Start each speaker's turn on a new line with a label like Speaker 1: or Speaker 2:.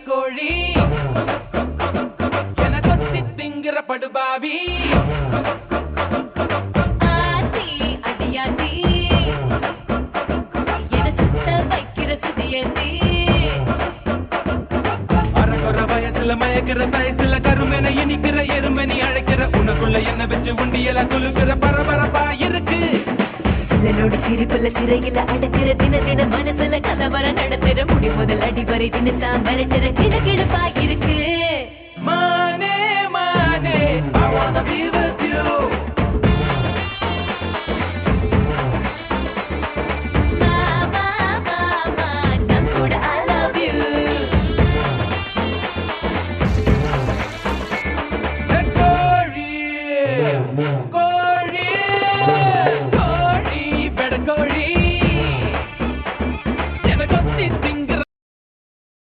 Speaker 1: கோழி என கொத்தி திங்கிற படுபாவி
Speaker 2: ஆத்தி அடியாத்தி என சுத்த வைக்கிற சுதியத்தி
Speaker 1: அரகுற வயசுல மயக்கிற சயசுல கருமென இனிக்கிற எருமனி அழைக்கிற உனக்குள்ள என்ன வச்சு உண்டியல குலுக்கிற பரபரப்பா இருக்கு
Speaker 2: இதனோட சிரிப்புல சிறையில அடைக்கிற தின தின மனசுல கலவரம் நடத்துற முடி முதல் அடிவரை தினசா மிரட்டுற கிழக்கிழப்பா இருக்கு